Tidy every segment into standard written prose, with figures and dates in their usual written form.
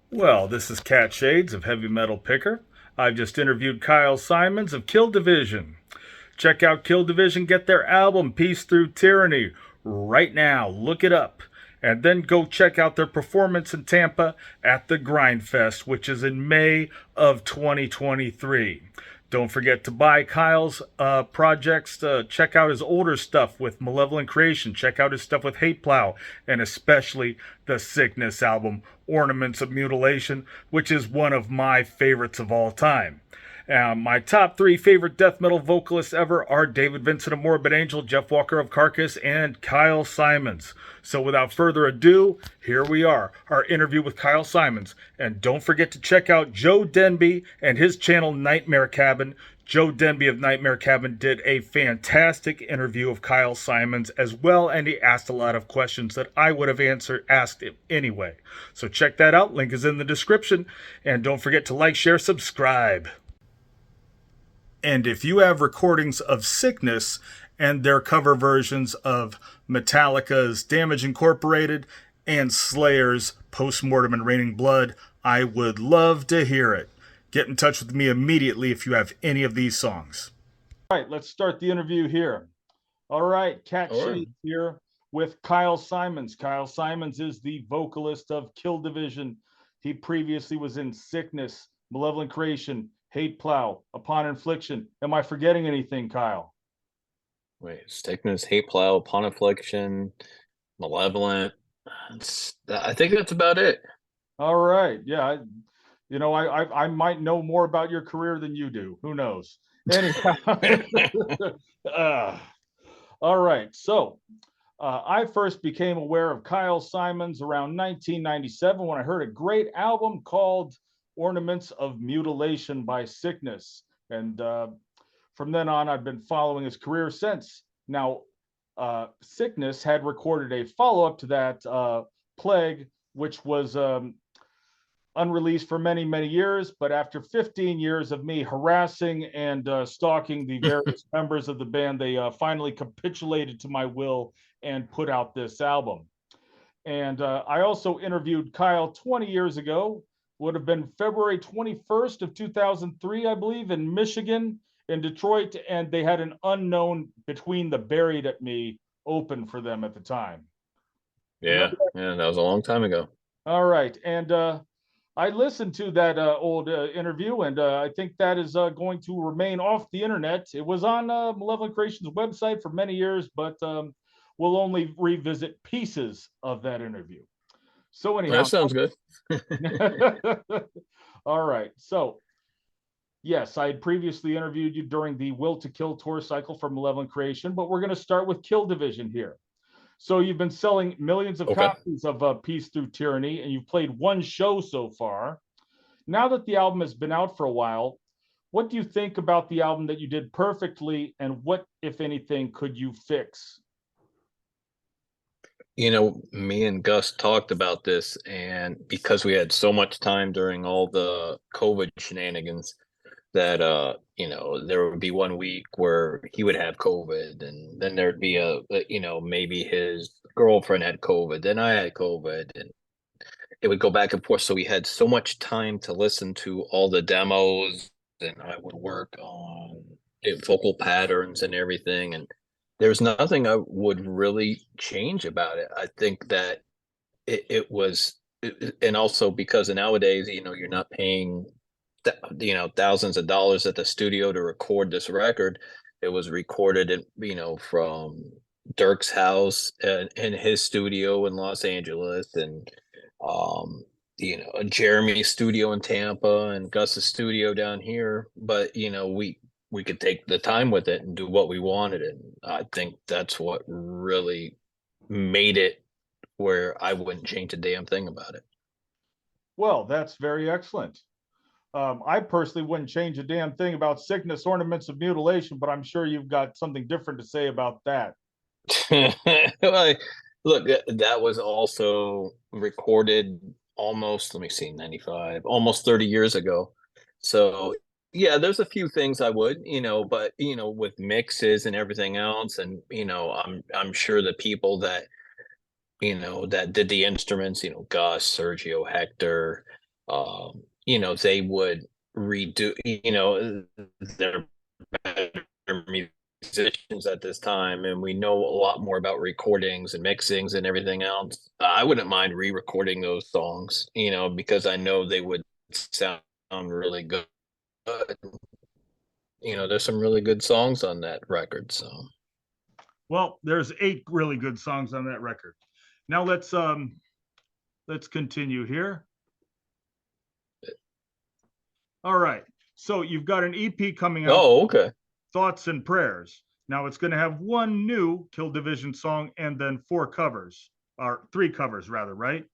Well, this is Cat Shades of Heavy Metal Picker. I've just interviewed Kyle Symons of Kill Division. Check out Kill Division, get their album Peace Through Tyranny right now. Look it up. And then go check out their performance in Tampa at the Grindfest, which is in May of 2023. Don't forget to buy Kyle's projects. Check out his older stuff with Malevolent Creation. Check out his stuff with Hate Plow, and especially the Sickness album, Ornaments of Mutilation, which is one of my favorites of all time. My top three favorite death metal vocalists ever are David Vincent of Morbid Angel, Jeff Walker of Carcass, and Kyle Symons. So without further ado, here we are, our interview with Kyle Symons. And don't forget to check out Joe Denby and his channel Nightmare Cabin. Joe Denby of Nightmare Cabin did a fantastic interview of Kyle Symons as well, and he asked a lot of questions that I would have asked him anyway. So check that out. Link is in the description. And don't forget to like, share, subscribe. And if you have recordings of Sickness and their cover versions of Metallica's Damage Incorporated and Slayer's Postmortem and Raining Blood, I would love to hear it. Get in touch with me immediately if you have any of these songs. All right, let's start the interview here. All right, Cat Shades here with Kyle Symons. Kyle Symons is the vocalist of Kill Division. He previously was in Sickness, Malevolent Creation, Hate Plow, Upon Infliction. Am I forgetting anything, Kyle? Wait, Sickness, Hate Plow, Upon Affliction, Malevolent. I think that's about it. All right. Yeah. I might know more about your career than you do. Who knows? Anyhow. uh, all right. So I first became aware of Kyle Symons around 1997 when I heard a great album called Ornaments of Mutilation by Sickness. And from then on, I've been following his career since. Now, Sickness had recorded a follow up to that, Plague, which was unreleased for many, many years. But after 15 years of me harassing and stalking the various members of the band, they finally capitulated to my will and put out this album. And I also interviewed Kyle 20 years ago, would have been February 21st of 2003, I believe, in Michigan, in Detroit, and they had an unknown Between the Buried at Me open for them at the time. Yeah, that was a long time ago. All right, and I listened to that old interview, and I think that is going to remain off the internet. It was on Malevolent Creation's website for many years, but we'll only revisit pieces of that interview. So anyhow, That sounds good. all right. So yes, I had previously interviewed you during the Will to Kill tour cycle for Malevolent Creation, but we're going to start with Kill Division here. So you've been selling millions of copies of Peace Through Tyranny, and you've played one show so far. Now that the album has been out for a while, what do you think about the album that you did perfectly, and what, if anything, could you fix? Me and Gus talked about this, and because we had so much time during all the COVID shenanigans, that there would be one week where he would have COVID, and then there'd be maybe his girlfriend had COVID, then I had COVID, and it would go back and forth. So we had so much time to listen to all the demos, and I would work on vocal patterns and everything, and there's nothing I would really change about it. I think that it was, and also because nowadays, you're not paying thousands of dollars at the studio to record this record. It was recorded from Dirk's house and in his studio in Los Angeles, and Jeremy's studio in Tampa and Gus's studio down here. But we could take the time with it and do what we wanted, and I think that's what really made it where I wouldn't change a damn thing about it. Well, that's very excellent. I personally wouldn't change a damn thing about Sickness, Ornaments of Mutilation, but I'm sure you've got something different to say about that. Well, look, that was also recorded almost, let me see, 95, almost 30 years ago. So yeah, there's a few things I would, but with mixes and everything else, and I'm sure the people that that did the instruments, Gus, Sergio, Hector, they would redo, they're better musicians at this time, and we know a lot more about recordings and mixings and everything else. I wouldn't mind re-recording those songs, because I know they would sound really good. There's some really good songs on that record. So, Well, there's 8 really good songs on that record. Now let's continue here. All right. So you've got an EP coming out, oh, okay. Thoughts and Prayers. Now it's going to have one new Kill Division song and then 4 covers, or 3 covers rather, right?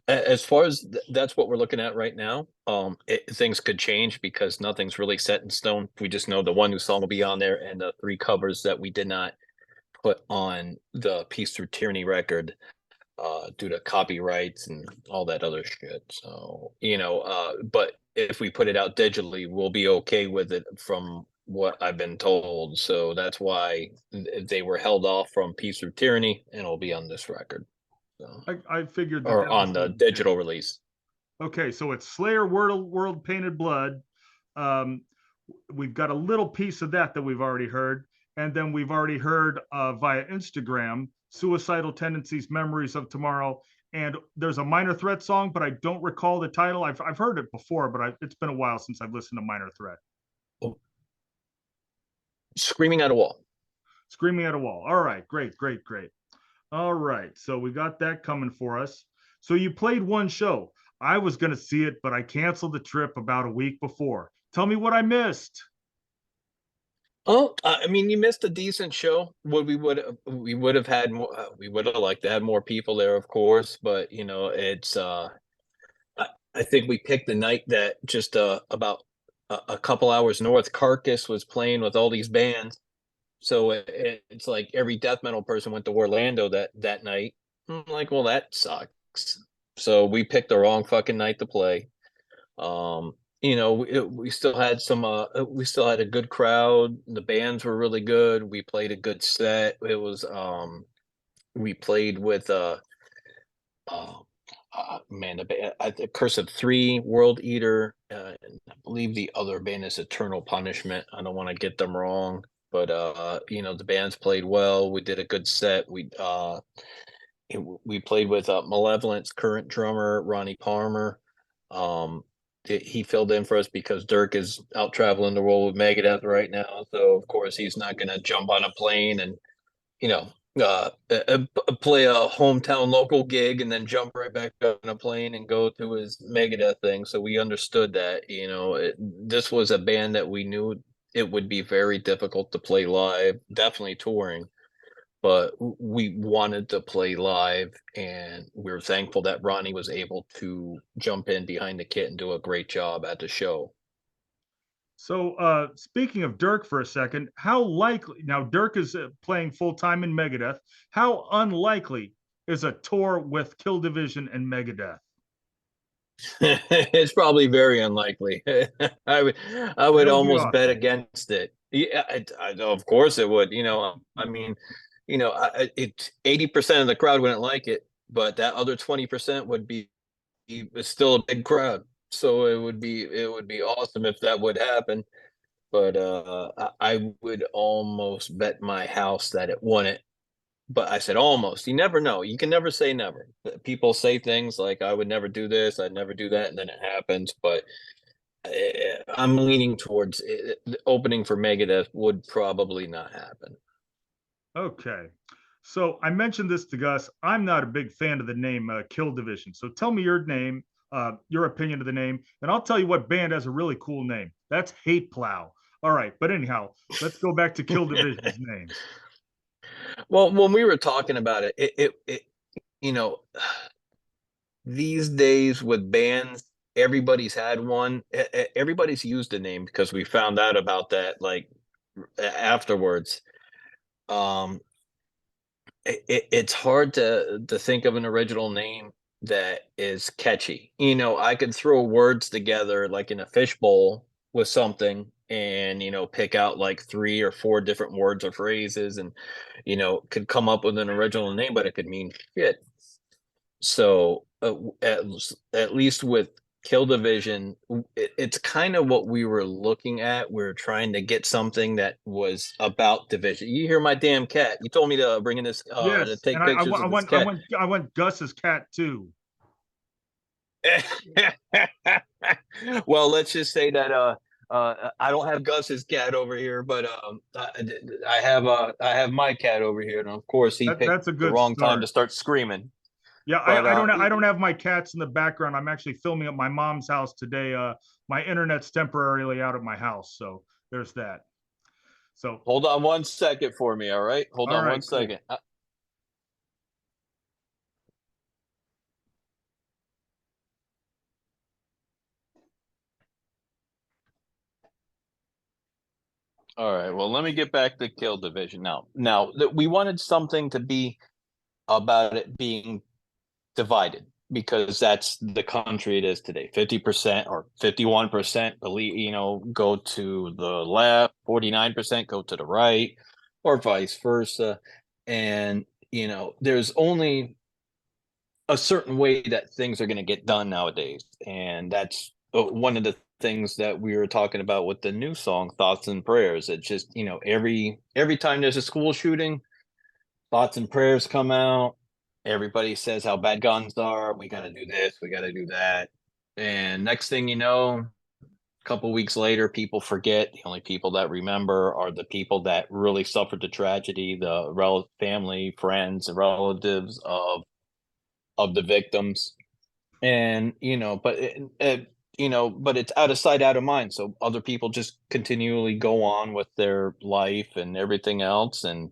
As far as that's what we're looking at right now. Things could change because nothing's really set in stone. We just know the one new song will be on there, and the 3 covers that we did not put on the Peace Through Tyranny record due to copyrights and all that other shit. So, but if we put it out digitally, we'll be okay with it from what I've been told. So that's why they were held off from Peace Through Tyranny, and it'll be on this record. So, I figured that or that was on the digital release. okay. So it's Slayer World Painted Blood. Um, we've got a little piece of that we've already heard. And then we've already heard via Instagram, Suicidal Tendencies, Memories of Tomorrow. And there's a Minor Threat song, but I don't recall the title. I've heard it before, but it's been a while since I've listened to Minor Threat. Screaming at a Wall. Screaming at a Wall. All right, great, great, great. All right, so we got that coming for us. So you played one show. I was going to see it, but I canceled the trip about a week before. Tell me what I missed. Oh, I mean, you missed a decent show. What we would have had more. We would have liked to have more people there, of course. But it's. I think we picked the night that just about a couple hours north, Carcass was playing with all these bands. So it's like every death metal person went to Orlando that night. I'm like, well, that sucks. So we picked the wrong fucking night to play. We still had we still had a good crowd. The bands were really good. We played a good set. It was we played with uh, man, the Curse of Three, World Eater, and I believe the other band is Eternal Punishment. I don't want to get them wrong, but the bands played well. We did a good set. We played with Malevolent's current drummer, Ronnie Palmer. He filled in for us because Dirk is out traveling the world with Megadeth right now. So of course he's not going to jump on a plane and you know play a hometown local gig and then jump right back on a plane and go to his Megadeth thing. So we understood that this was a band that we knew it would be very difficult to play live, definitely touring, but we wanted to play live, and we were thankful that Ronnie was able to jump in behind the kit and do a great job at the show. So, speaking of Dirk for a second, how likely now Dirk is playing full time in Megadeth? How unlikely is a tour with Kill Division and Megadeth? It's probably very unlikely. I would That would be almost bet awesome. against it. Yeah, of course it would. I mean, it's 80% of the crowd wouldn't like it, but that other 20% would be it's still a big crowd. So it would be awesome if that would happen. But I would almost bet my house that it wouldn't. But I said almost. You never know. You can never say never. People say things like I would never do this, I'd never do that, and then it happens. But I'm leaning towards the opening for Megadeth would probably not happen. Okay. So I mentioned this to Gus. I'm not a big fan of the name Kill Division. So tell me your opinion of the name, and I'll tell you what band has a really cool name. That's Hate Plow. All right. But anyhow, let's go back to Kill Division's name. Well, when we were talking about it, you know, these days with bands, everybody's had one. Everybody's used a name because we found out about that like afterwards. Um, it's hard to think of an original name that is catchy. I could throw words together like in a fishbowl with something, and pick out like 3 or 4 different words or phrases, and could come up with an original name, but it could mean shit. So at least with Kill Division, it's kind of what we were looking at. We're trying to get something that was about division. You hear my damn cat? You told me to bring in this to Yes, and take pictures of this cat. I want Gus's cat too. Well, let's just say that I don't have Gus's cat over here, but I have my cat over here, and of course he picked That's a the good wrong time to start. start screaming. Yeah, But I don't have my cats in the background. I'm actually filming at my mom's house today. My internet's temporarily out at my house, so there's that. So, hold on 1 second for me, all right? Hold all on right, one cool. second. All right. Well, let me get back to Kill Division now. Now, we wanted something to be about it being divided, because that's the country it is today. 50% or 51% believe, go to the left, 49% go to the right, or vice versa. And, there's only a certain way that things are going to get done nowadays. And that's one of the things that we were talking about with the new song, Thoughts and Prayers. It's just, every time there's a school shooting, thoughts and prayers come out. Everybody says how bad guns are. We got to do this. We got to do that. And next thing you know, a couple weeks later, people forget. The only people that remember are the people that really suffered the tragedy, the family, friends, and relatives of the victims. And but it's out of sight, out of mind. So other people just continually go on with their life and everything else, and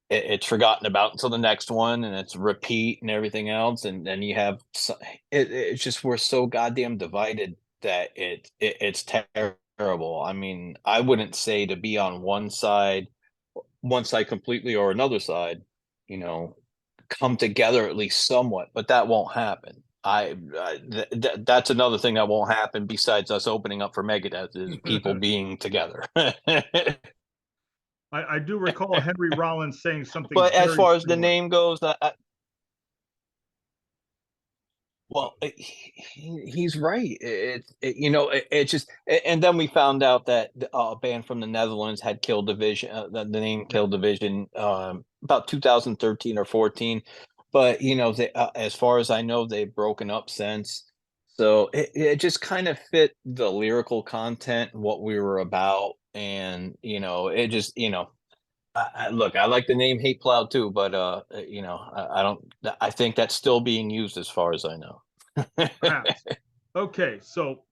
it's forgotten about until the next one, and it's repeat and everything else, and then you have it's just, we're so goddamn divided that it's terrible. I mean, I wouldn't say to be on one side completely, or another side, you know come together at least somewhat, but that won't happen. That's another thing that won't happen besides us opening up for Megadeth, is people being together. I do recall Henry Rollins saying something But as very far as the similar. name goes, well, he's right. It's just, and then we found out that a band from the Netherlands had Kill Division, the name Yeah. Kill Division, about 2013 or 14. But as far as I know, they've broken up since. So it just kind of fit the lyrical content, what we were about, and it just look, I like the name Hate Cloud too, but I don't. I think that's still being used as far as I know. Perhaps. Okay, so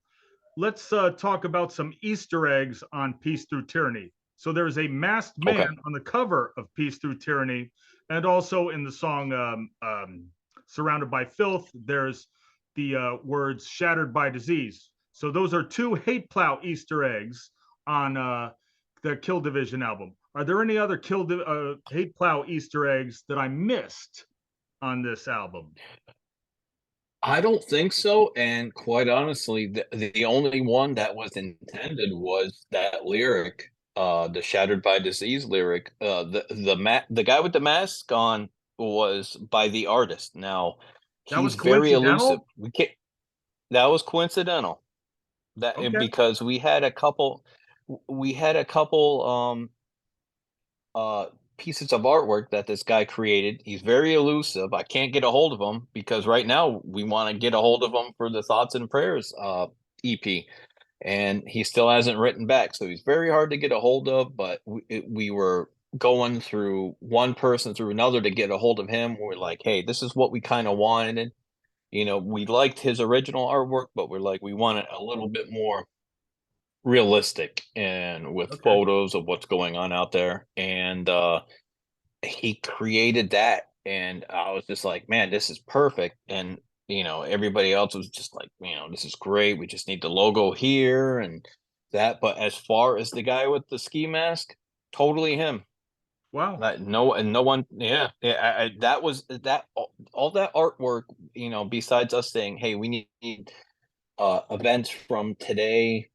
let's talk about some Easter eggs on Peace Through Tyranny. So there's a masked man Okay. on the cover of Peace Through Tyranny, and also in the song Surrounded by Filth, there's the words Shattered by Disease. So those are two Hate Plow Easter eggs on the Kill Division album. Are there any other Hate Plow Easter eggs that I missed on this album? I don't think so. And quite honestly, the only one that was intended was that lyric, the Shattered by Disease lyric. The guy with the mask on was by the artist. Now, That was he's very elusive. coincidental? We can't. That was coincidental. Okay. Because we had a couple uh pieces of artwork that this guy created. He's very elusive. I can't get a hold of him, because right now we want to get a hold of him for the Thoughts and Prayers EP, and he still hasn't written back. So he's very hard to get a hold of. But we were going through one person through another to get a hold of him. We're like, hey, this is what we kind of wanted. We liked his original artwork, but we're like, we want it a little bit more realistic and with Okay. photos of what's going on out there. And he created that, and I was just like, man, this is perfect. And everybody else was just like, this is great, we just need the logo here and that. But as far as the guy with the ski mask, totally him. Wow. No, and no one, yeah, yeah. That was that all that artwork. Besides us saying, hey, we need events from today,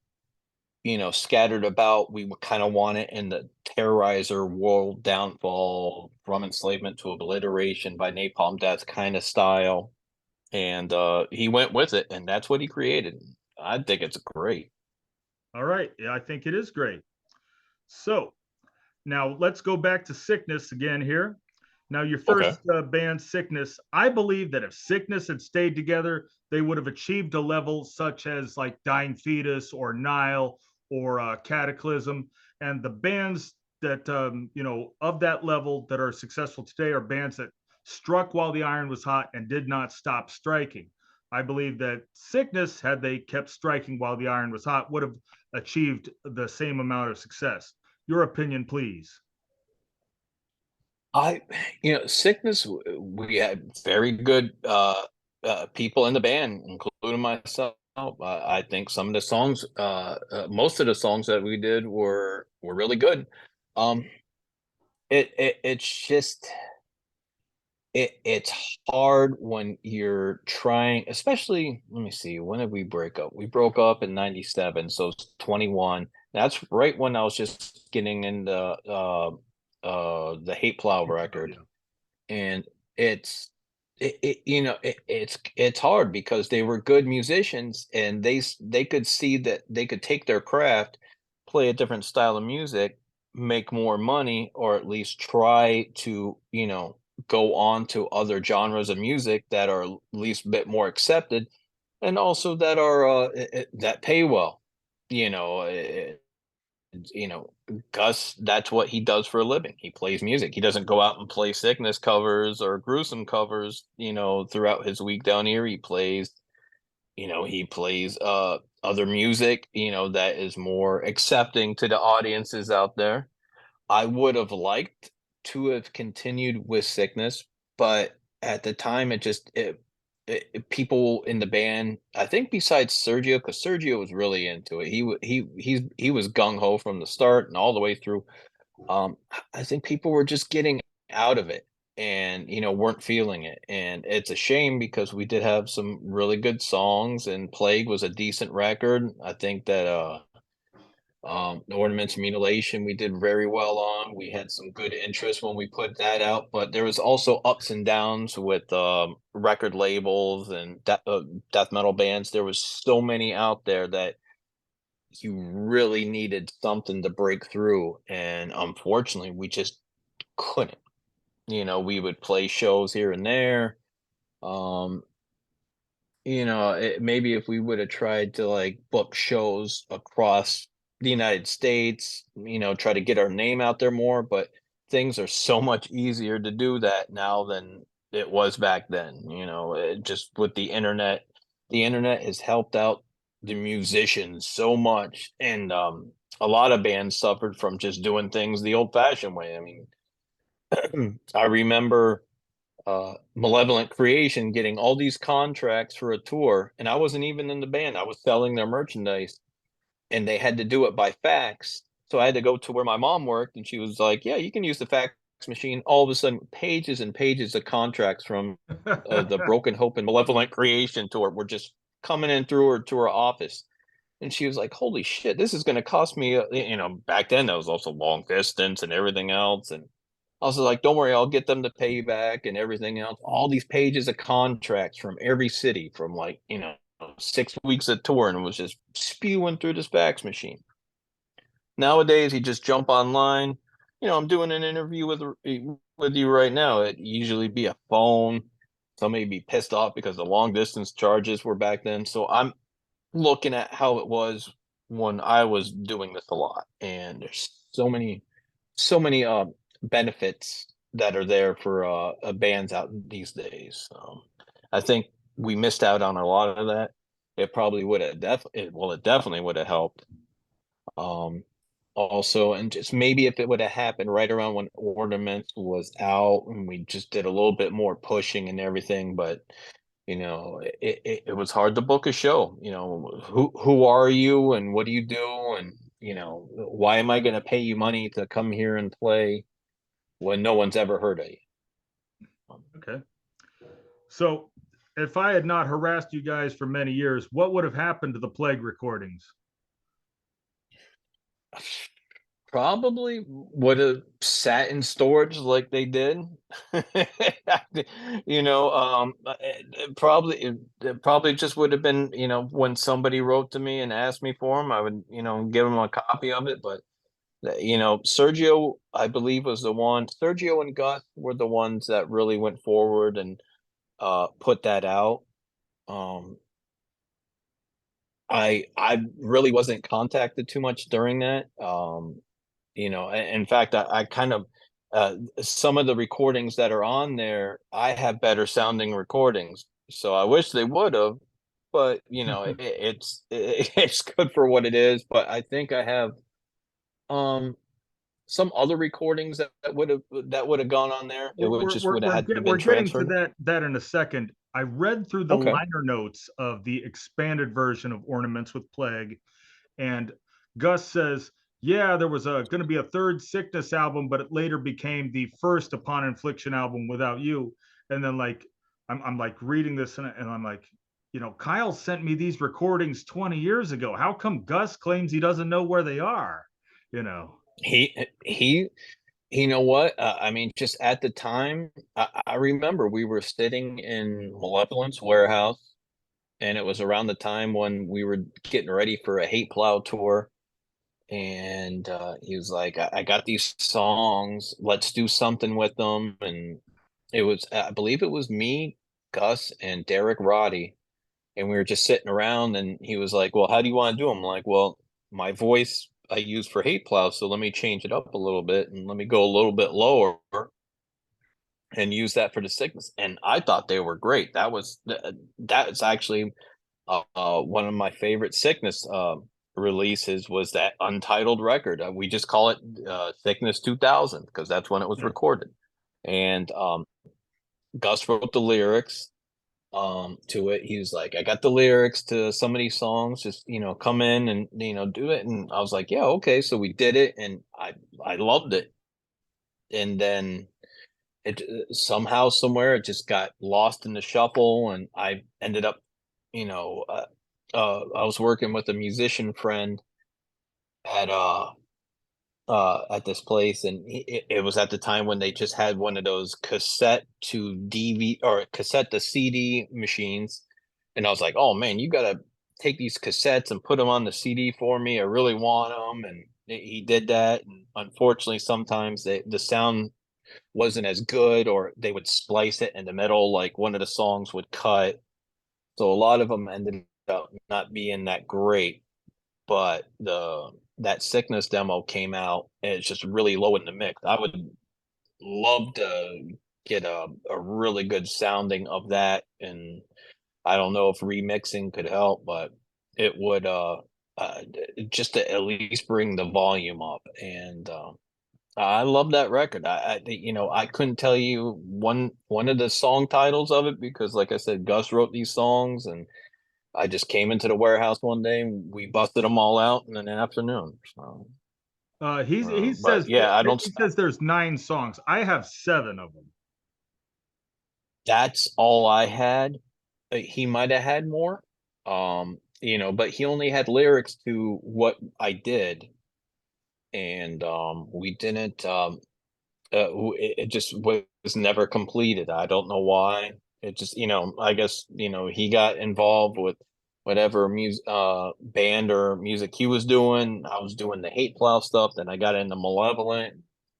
scattered about. We kind of want it in the Terrorizer, World Downfall, From Enslavement to Obliteration by Napalm Death kind of style. And he went with it, and that's what he created. I think it's great. All right. Yeah, I think it is great. So now let's go back to Sickness again here. Now, your Okay. first band, Sickness, I believe that if Sickness had stayed together, they would have achieved a level such as like Dying Fetus or Nile or Cataclysm. And the bands that, of that level that are successful today are bands that struck while the iron was hot and did not stop striking. I believe that Sickness, had they kept striking while the iron was hot, would have achieved the same amount of success. Your opinion, please. I, Sickness, we had very good people in the band, including myself. I think some of the songs, most of the songs that we did were really good. Um, it's just it's hard when you're trying, especially, let me see, when did we break up? We broke up in 97, so it's 21. That's right when I was just getting into the Hate Plow record. And it's it's hard because they were good musicians, and they could see that they could take their craft, play a different style of music, make more money, or at least try to go on to other genres of music that are at least a bit more accepted, and also that are that pay well. you know eh, you know, Gus, that's what he does for a living. He plays music. He doesn't go out and play Sickness covers or gruesome covers, throughout his week down here. He plays other music, that is more accepting to the audiences out there. I would have liked to have continued with Sickness, but at the time people in the band, I think besides Sergio, because Sergio was really into it. He was gung ho from the start and all the way through. I think people were just getting out of it and weren't feeling it, and it's a shame because we did have some really good songs, and Plague was a decent record. I think that the Ornaments of Mutilation we did very well on. We had some good interest when we put that out, but there was also ups and downs with record labels and death metal bands. There was so many out there that you really needed something to break through, and unfortunately we just couldn't. We would play shows here and there. um Maybe if we would have tried to like book shows across the United States, try to get our name out there more, but things are so much easier to do that now than it was back then. Just with the internet has helped out the musicians so much, and a lot of bands suffered from just doing things the old-fashioned way. I mean, I remember Malevolent Creation getting all these contracts for a tour, and I wasn't even in the band. I was selling their merchandise, and they had to do it by fax. So I had to go to where my mom worked, and she was like, "Yeah, you can use the fax machine." All of a sudden, pages and pages of contracts from the Broken Hope and Malevolent Creation tour were just coming in through her to her office. And she was like, "Holy shit, this is going to cost me." Back then that was also long distance and everything else. And I was like, "Don't worry, I'll get them to pay you back and everything else." All these pages of contracts from every city, from 6 weeks of tour, and it was just spewing through this fax machine. Nowadays, you just jump online. I'm doing an interview with you right now. It usually be a phone. Somebody be pissed off because the long distance charges were back then. So I'm looking at how it was when I was doing this a lot, and there's so many benefits that are there for bands out these days. I think we missed out on a lot of that. It probably would have it definitely would have helped. Um, Also, and just maybe if it would have happened right around when Ornament was out, and we just did a little bit more pushing and everything, but it was hard to book a show. Who are you and what do you do, and why am I going to pay you money to come here and play when no one's ever heard of you? Okay. So, if I had not harassed you guys for many years, what would have happened to the Plague recordings? Probably would have sat in storage like they did. It probably just would have been, when somebody wrote to me and asked me for them, I would, give them a copy of it. But Sergio, I believe, was the one. Sergio and Gus were the ones that really went forward and put that out. Um, I really wasn't contacted too much during that. In fact, I kind of some of the recordings that are on there, I have better sounding recordings. So I wish they would have, but it's good for what it is. But I think I have um some other recordings that would have gone on there. It would just would have had to have We're been getting to transferred. that in a second. I read through the Okay. liner notes of the expanded version of Ornaments with Plague, and Gus says, "Yeah, there was a going to be a third Sickness album, but it later became the first Upon Infliction album without you." And then like I'm like reading this and I'm like, Kyle sent me these recordings 20 years ago. How come Gus claims he doesn't know where they are? You know. He You know what? I mean, just at the time, I remember we were sitting in Malevolent's warehouse, and it was around the time when we were getting ready for a Hate Plow tour. And he was like, I got these songs. Let's do something with them. And I believe it was me, Gus, and Derek Roddy. And we were just sitting around, and he was like, well, how do you want to do them? I'm like, well, my voice I use for Hate Plow, so let me change it up a little bit and let me go a little bit lower and use that for the Sickness. And I thought they were great. That's actually one of my favorite Sickness releases was that Untitled record. We just call it Sickness 2000 because that's when it was Yeah. recorded. And Gus wrote the lyrics to it. He was like, I got the lyrics to some of these songs, just come in and do it. And I was like, yeah, okay. So we did it, and I loved it. And then it somehow somewhere it just got lost in the shuffle, and I ended up, you know, I was working with a musician friend at at this place, and it was at the time when they just had one of those cassette to DV or cassette to CD machines. And I was like, oh man, you gotta take these cassettes and put them on the CD for me. I really want them. And he did that. And unfortunately, sometimes the sound wasn't as good, or they would splice it in the middle, like one of the songs would cut. So a lot of them ended up not being that great. But the that Sickness demo came out, and it's just really low in the mix. I would love to get a really good sounding of that, and I don't know if remixing could help, but it would uh just to at least bring the volume up. And I love that record. I couldn't tell you one of the song titles of it because, like I said, Gus wrote these songs, and I just came into the warehouse one day and we busted them all out in an afternoon. So, He but says yeah, I don't. he says there's 9 songs. I have 7 of them. That's all I had. He might have had more, but he only had lyrics to what I did, and we didn't. It just was never completed. I don't know why. It just, I guess, he got involved with whatever music, band or music he was doing. I was doing the Hate Plow stuff. Then I got into Malevolent.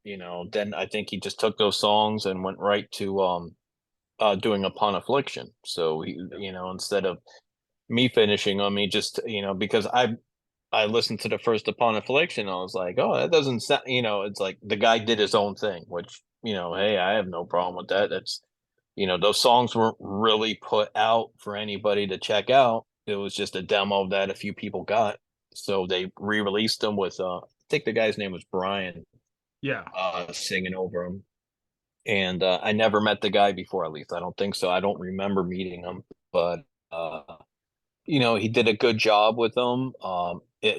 Then I think he just took those songs and went right to doing Upon Affliction. So instead of me finishing them, he just, because I listened to the first Upon Affliction. I was like, oh, that doesn't sound, it's like the guy did his own thing, which, hey, I have no problem with that. That's, those songs weren't really put out for anybody to check out. It was just a demo that a few people got. So they re-released them with, I think the guy's name was Brian, Yeah. singing over them. And I never met the guy before, at least I don't think so. I don't remember meeting him, but uh, he did a good job with them.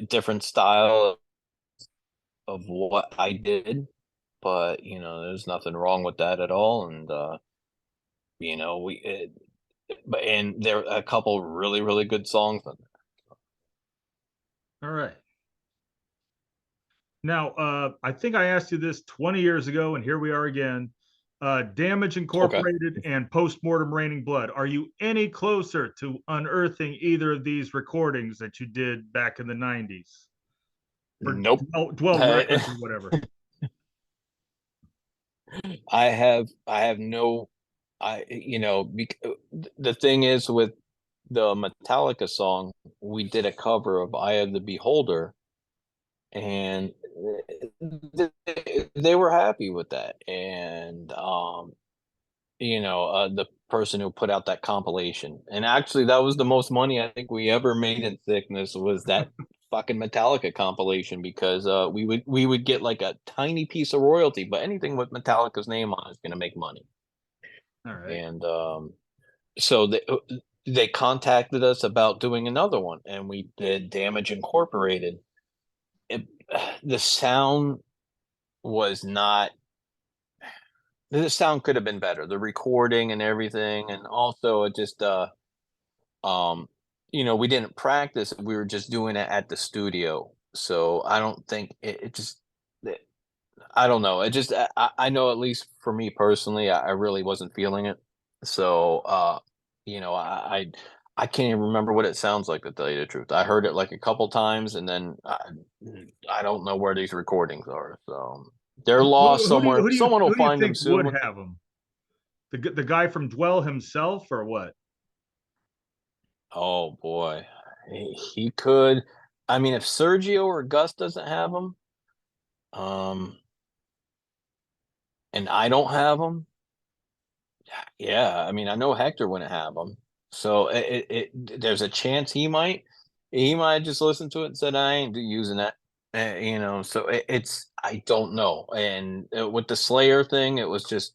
Different style of what I did, but there's nothing wrong with that at all. And we but and there are a couple really really good songs on All right. Now, I think I asked you this 20 years ago, and here we are again. Damage Okay. Incorporated and Postmortem Raining Blood. Are you any closer to unearthing either of these recordings that you did back in the 90s? For Nope. Dwell Records or whatever. I have no, the thing is with the Metallica song, we did a cover of Eye of the Beholder, and they were happy with that. And the person who put out that compilation, and actually that was the most money I think we ever made in Sickness, was that fucking Metallica compilation, because we would get like a tiny piece of royalty, but anything with Metallica's name on is going to make money. All right. And so they contacted us about doing another one, and we did Damage Incorporated. it, the sound was not the sound could have been better, the recording and everything. And also it just um we didn't practice, we were just doing it at the studio. So I don't think it just it, I don't know, it just I know, at least for me personally, I really wasn't feeling it. So I can't even remember what it sounds like, to tell you the truth. I heard it like a couple times, and then I don't know where these recordings are. So they're lost somewhere. Someone will Who do you find them think would soon. have them? The guy from Dwell himself, or what? Oh boy, he could. I mean, if Sergio or Gus doesn't have them, um, and I don't have them, yeah. I mean, I know Hector wouldn't have them, so there's a chance he might just listen to it and said, I ain't using that. So it's, I don't know. And with the Slayer thing, it was just,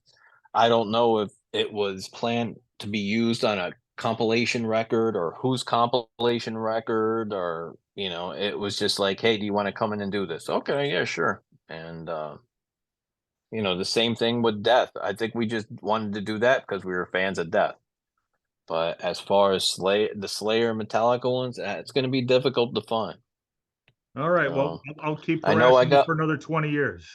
I don't know if it was planned to be used on a compilation record, or whose compilation record, or it was just like, hey, do you want to come in and do this? Okay, yeah, sure. And the same thing with Death. I think we just wanted to do that because we were fans of Death. But as far as the Slayer Metallica ones, it's going to be difficult to find. All right. Well, So I'll keep I know I harassing you got, for another 20 years.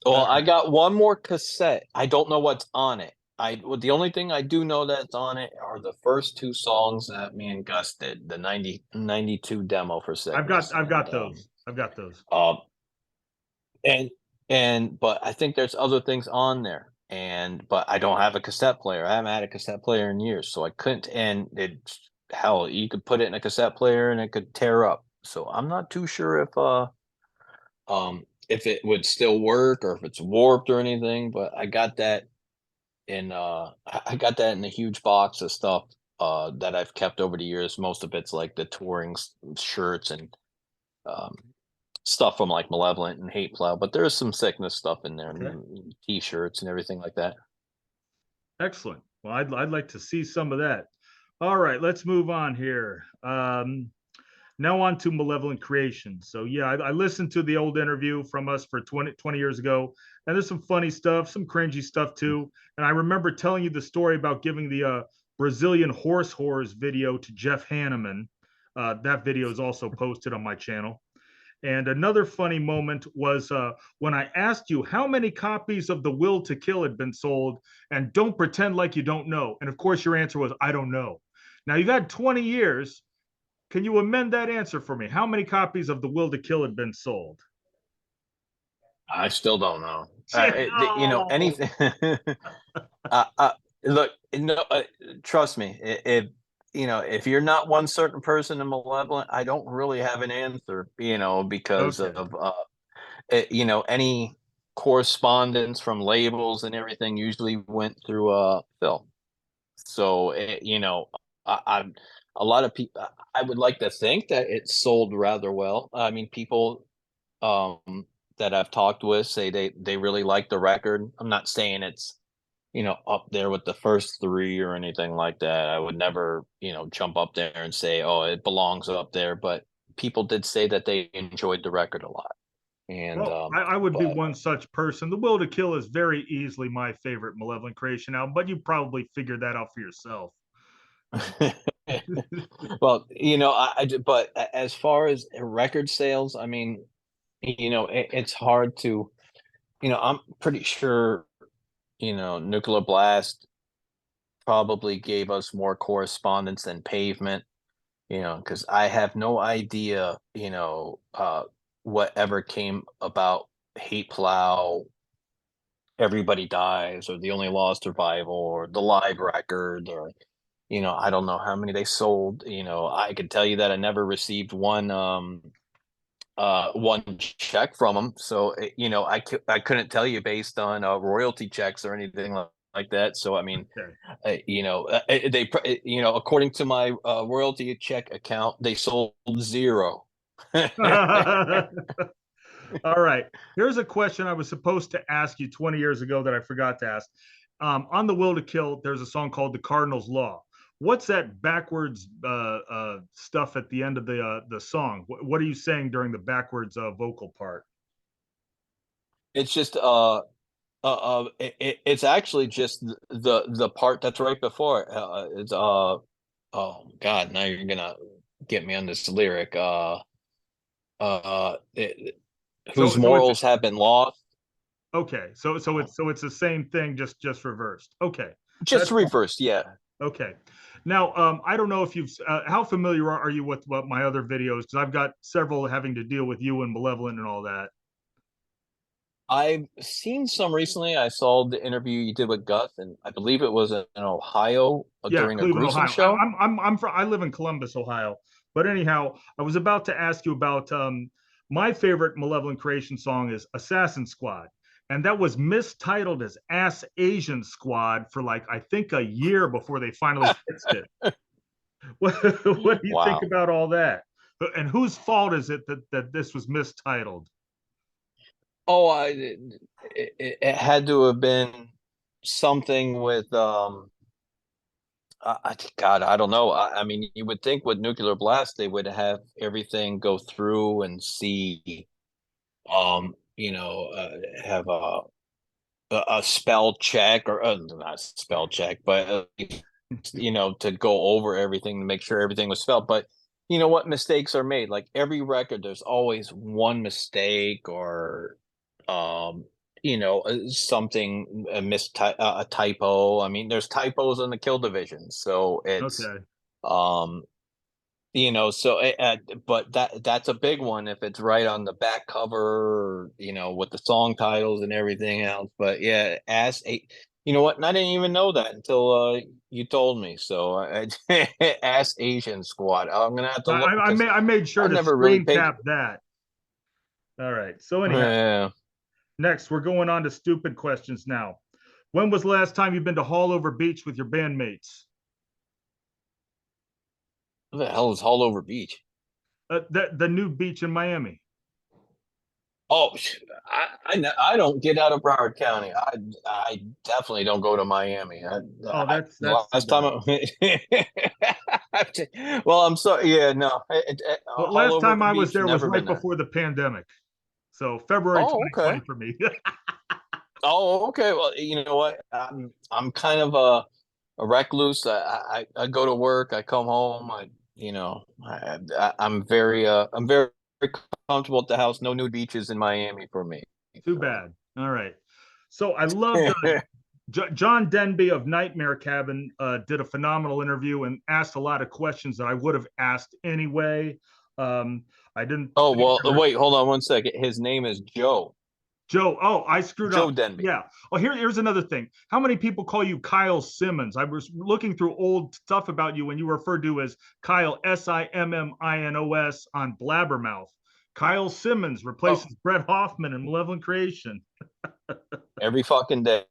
well, All I right. got one more cassette. I don't know what's on it. The only thing I do know that's on it are the first two songs that me and Gus did, the 92 demo for Sickness. I've And got those. I've got those. uh, and but I think there's other things on there. And but I don't have a cassette player. I haven't had a cassette player in years, so I couldn't. And it, hell, you could put it in a cassette player and it could tear up. So I'm not too sure if it would still work, or if it's warped or anything. But I got that in a huge box of stuff that I've kept over the years. Most of it's like the touring shirts and um stuff from like Malevolent and Hate Plow, but there's some Sickness stuff in there, Okay. and t-shirts and everything like that. Excellent. Well, I'd like to see some of that. All right. Let's move on here. Now on to Malevolent Creation. So yeah, I listened to the old interview from us for 20 years ago, and there's some funny stuff, some cringy stuff too. And I remember telling you the story about giving the Brazilian horse whores video to Jeff Hanneman. That video is also posted on my channel. And another funny moment was when I asked you how many copies of The Will to Kill had been sold, and don't pretend like you don't know. And of course, your answer was, I don't know. Now you've had 20 years. Can you amend that answer for me? How many copies of The Will to Kill had been sold? I still don't know. Oh, Anything. Look, no, trust me. If you're not one certain person in Malevolent, I don't really have an answer. Because okay. of any correspondence from labels and everything usually went through Phil. So I a lot of people. I would like to think that it sold rather well. I mean, people that I've talked with say they really like the record. I'm not saying it's up there with the first three or anything like that. I would never jump up there and say, oh, it belongs up there. But people did say that they enjoyed the record a lot. And Well, I would be but one such person. The Will to Kill is very easily my favorite Malevolent Creation album, but you probably figured that out for yourself. Well, but as far as record sales, I mean, it's hard to, I'm pretty sure, Nuclear Blast probably gave us more correspondence than Pavement, because I have no idea, whatever came about Hate Plow, Everybody Dies, or The Only Lost Survival, or the live record, or I don't know how many they sold. I could tell you that I never received one check from them. So I couldn't tell you based on royalty checks or anything like that. So I mean, Okay. according to my royalty check account, they sold zero. All right. Here's a question I was supposed to ask you 20 years ago that I forgot to ask. On The Will to Kill, there's a song called The Cardinal's Law. What's that backwards stuff at the end of the song? What are you saying during the backwards vocal part? It's just it's actually just the part that's right before it. It's oh God, now you're gonna get me on this lyric. Whose So it's morals have been lost. okay. So it's the same thing, just reversed. Okay, Just that's fine. reversed, yeah. Okay. Now, I don't know if you've how familiar are you with what my other videos? Because I've got several having to deal with you and Malevolent and all that. I've seen some recently. I saw the interview you did with Gus, and I believe it was in Ohio Yeah, during a Cleveland, gruesome Ohio. show. I live in Columbus, Ohio. But anyhow, I was about to ask you about my favorite Malevolent Creation song is Assassin Squad. And that was mistitled as Ass Asian Squad for like I think a year before they finally fixed it. What do you think Wow. about all that? And whose fault is it that this was mistitled? Oh, it had to have been something with God, I don't know. I mean, you would think with Nuclear Blast they would have everything go through and see, have a spell check, or not spell check, but to go over everything to make sure everything was spelled. But you know what, mistakes are made. Like every record, there's always one mistake, or um, something a typo. I mean, there's typos in the Kill Division, so it's Okay. um so but that's a big one if it's right on the back cover, or, with the song titles and everything else. But yeah, you know what, and I didn't even know that until you told me. So Ass Asian Squad, I'm gonna have to look, because I made sure I've to never really screen paid. cap that. All right. So anyhow, Yeah, next we're going on to stupid questions now. When was the last time you've been to Hallover Beach with your bandmates? what the hell is All Over Beach? The new beach in Miami. Oh, I don't get out of Broward County. I definitely don't go to Miami. Oh, that's too Last time, bad. well, I'm sorry. Yeah, no, Well, All last Over time I was Beach, there was never right been there. before the pandemic. So February Oh, okay. 2020 for me. Oh, okay. Well, you know what? I'm kind of a recluse. I go to work. I come home. I'm very comfortable at the house. No nude beaches in Miami for me. Too So. bad. All right. So I loved John Denby of Nightmare Cabin did a phenomenal interview and asked a lot of questions that I would have asked anyway. I didn't Oh, think well, there were wait, hold on one second. His name is Joe. Joe. Oh, I screwed Joe up. Denby. Yeah. Oh, here's another thing. How many people call you Kyle Symons? I was looking through old stuff about you when you were referred to as Kyle Simminos on Blabbermouth. Kyle Symons Oh, replaces Brett Hoffman in Malevolent Creation. every fucking day.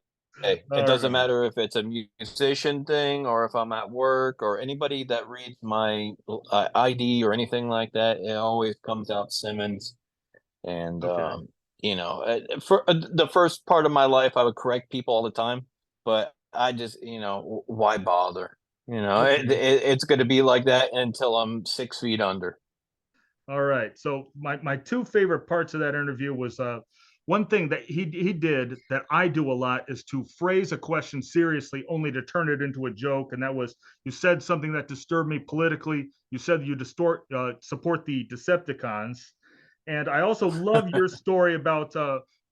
It All doesn't right. matter if it's a musician thing, or if I'm at work, or anybody that reads my ID or anything like that. It always comes out Simmons. And Okay. for the first part of my life, I would correct people all the time, but I just, why bother? Okay. It's going to be like that until I'm 6 feet under. All right. So my two favorite parts of that interview was one thing that he did that I do a lot is to phrase a question seriously, only to turn it into a joke. And that was, you said something that disturbed me politically. You said you support the Decepticons, and I also love your story about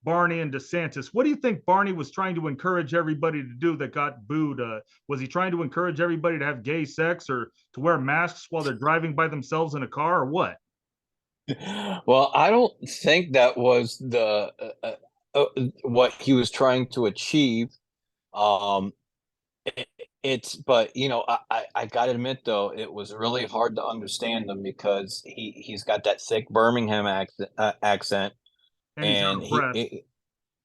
Barney and DeSantis. What do you think Barney was trying to encourage everybody to do that got booed? Was he trying to encourage everybody to have gay sex or to wear masks while they're driving by themselves in a car, or what? Well, I don't think that was the what he was trying to achieve. Um, it, it's but I gotta admit though, it was really hard to understand him because he's got that thick Birmingham accent, And he's out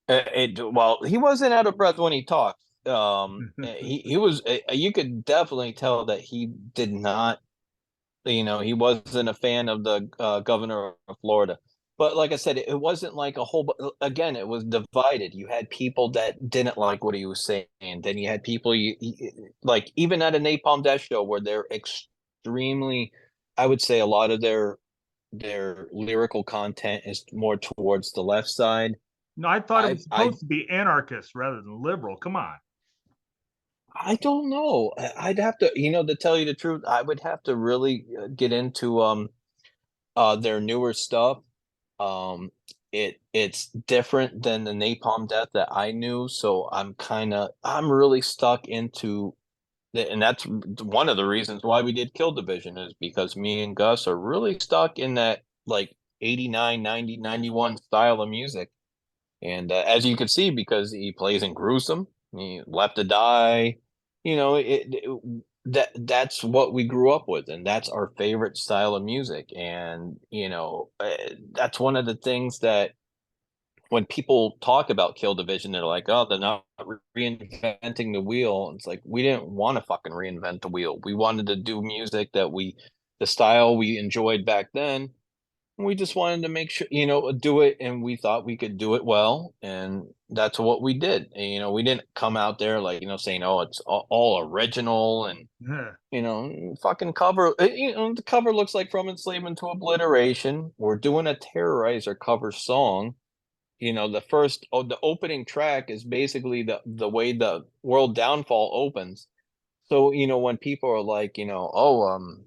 and of breath. well, he wasn't out of breath when he talked. He was you could definitely tell that he did not, he wasn't a fan of the governor of Florida. But like I said, it wasn't like a whole. Again, it was divided. You had people that didn't like what he was saying. Then you had people like even at a Napalm Death show where they're extremely. I would say a lot of their lyrical content is more towards the left side. No, I thought it was I supposed to be anarchist rather than liberal. Come on. I don't know. I'd have to, to tell you the truth, I would have to really get into their newer stuff. Um, it's different than the Napalm Death that I knew, so I'm really stuck into and that's one of the reasons why we did Kill Division is because me and Gus are really stuck in that like 89, 90, 91 style of music. And as you can see, because he plays in Gruesome, he Left to Die, that's what we grew up with, and that's our favorite style of music. And that's one of the things that when people talk about Kill Division, they're like, "Oh, they're not reinventing the wheel." It's like we didn't want to fucking reinvent the wheel. We wanted to do music the style we enjoyed back then. We just wanted to make sure, do it, and we thought we could do it well, and that's what we did. And, we didn't come out there like, saying, "Oh, it's all original," and Yeah. fucking cover. The cover looks like From Enslavement to Obliteration. We're doing a Terrorizer cover song. The opening track is basically the way the World Downfall opens. So, when people are like, oh,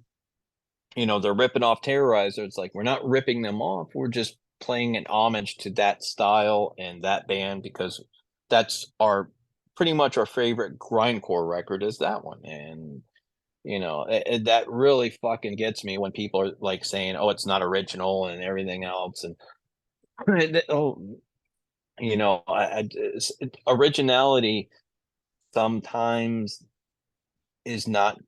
they're ripping off Terrorizer. It's like we're not ripping them off. We're just playing an homage to that style and that band because that's our pretty much our favorite grindcore record is that one. And that really fucking gets me when people are like saying, "Oh, it's not original" and everything else. And oh, originality sometimes is not,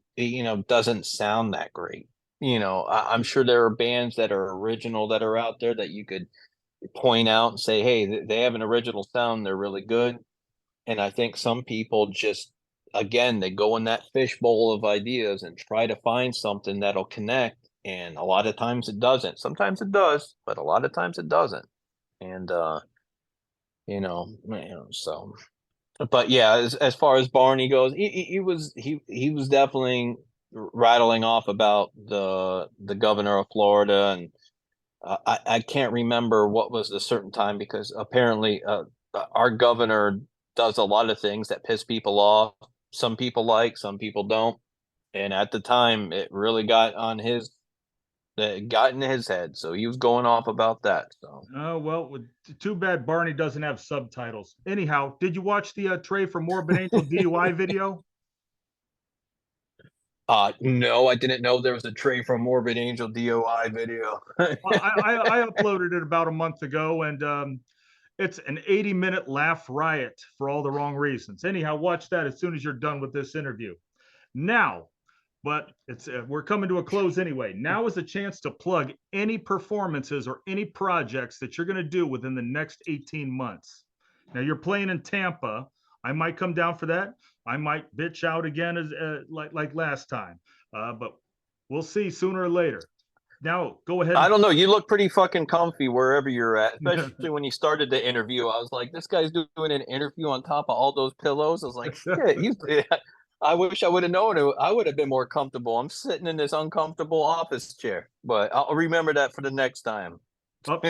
doesn't sound that great. I'm sure there are bands that are original that are out there that you could point out and say, "Hey, they have an original sound. They're really good." And I think some people just, again, they go in that fishbowl of ideas and try to find something that'll connect. And a lot of times it doesn't. Sometimes it does, but a lot of times it doesn't. And so but yeah, as far as Barney goes, he was definitely rattling off about the governor of Florida, and I can't remember what was the certain time because apparently our governor does a lot of things that piss people off. Some people like, some people don't, and at the time, it really got in his head, so he was going off about that. So. Oh, well, too bad Barney doesn't have subtitles. Anyhow, did you watch the Trey for Morbid Angel DUI video? No, I didn't know there was a Trey from Morbid Angel DOI video. I uploaded it about a month ago, and it's an 80-minute laugh riot for all the wrong reasons. Anyhow, watch that as soon as you're done with this interview. Now, but it's we're coming to a close anyway. Now is a chance to plug any performances or any projects that you're going to do within the next 18 months. Now you're playing in Tampa. I might come down for that. I might bitch out again as like last time, but we'll see sooner or later. Now go ahead I and don't know. You look pretty fucking comfy wherever you're at, especially when you started the interview. I was like, this guy's doing an interview on top of all those pillows. I was like, shit, I wish I would have known it. I would have been more comfortable. I'm sitting in this uncomfortable office chair, but I'll remember that for the next time. Oh,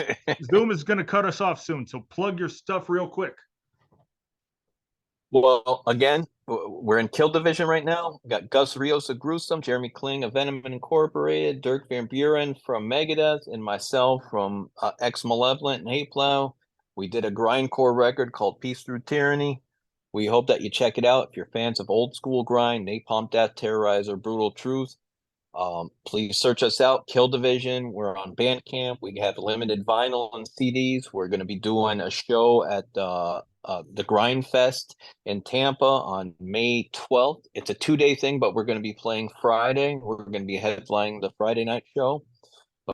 Zoom is going to cut us off soon, so plug your stuff real quick. Well, again, we're in Kill Division right now. We got Gus Rios of Gruesome, Jeremy Kling of Venom Incorporated, Dirk Van Buren from Megadeth, and myself from Ex Malevolent and Hate Plow. We did a grindcore record called Peace Through Tyranny. We hope that you check it out if you're fans of old school grind, Napalm Death, Terrorizer, Brutal Truth. Please search us out, Kill Division. We're on Bandcamp. We have limited vinyl and CDs. We're going to be doing a show at the Grindfest in Tampa on May 12th. It's a 2-day thing, but we're going to be playing Friday. We're going to be headlining the Friday night show.